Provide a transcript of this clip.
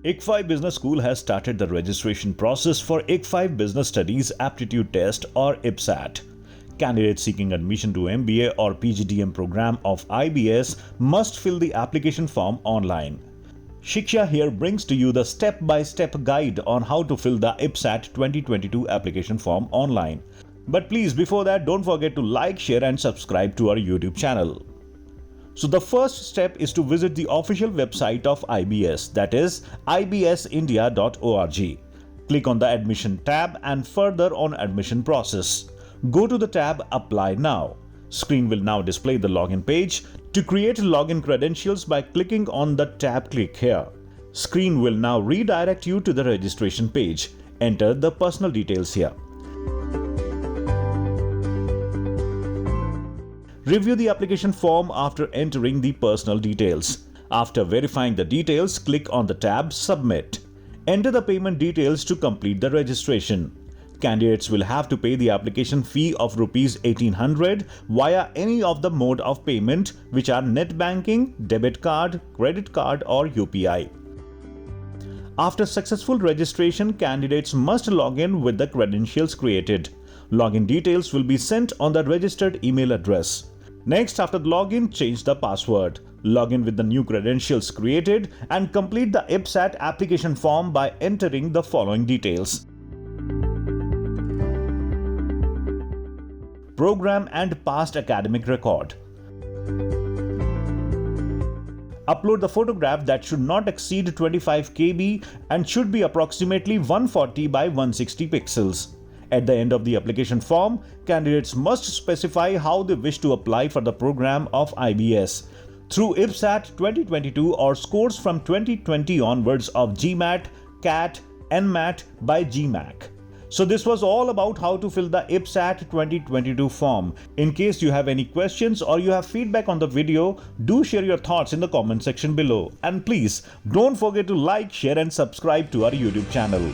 ICFAI Business School has started the registration process for ICFAI Business Studies Aptitude Test or IBSAT. Candidates seeking admission to MBA or PGDM program of IBS must fill the application form online. Shiksha here brings to you the step-by-step guide on how to fill the IBSAT 2022 application form online. But please, before that, don't forget to like, share and subscribe to our YouTube channel. So the first step is to visit the official website of IBS, that is ibsindia.org. Click on the admission tab and further on admission process. Go to the tab Apply Now. Screen will now display the login page. To create login credentials by clicking on the tab, click here. Screen will now redirect you to the registration page. Enter the personal details here. Review the application form after entering the personal details. After verifying the details, click on the tab Submit. Enter the payment details to complete the registration. Candidates will have to pay the application fee of Rs 1800 via any of the mode of payment, which are net banking, debit card, credit card or UPI. After successful registration, candidates must log in with the credentials created. Login details will be sent on the registered email address. Next, after the login, change the password. Log in with the new credentials created and complete the IBSAT application form by entering the following details: program and past academic record. Upload the photograph that should not exceed 25 KB and should be approximately 140 by 160 pixels. At the end of the application form, candidates must specify how they wish to apply for the program of IBS through IBSAT 2022 or scores from 2020 onwards of GMAT, CAT, NMAT by GMAC. So this was all about how to fill the IBSAT 2022 form. In case you have any questions or you have feedback on the video, do share your thoughts in the comment section below. And please don't forget to like, share and subscribe to our YouTube channel.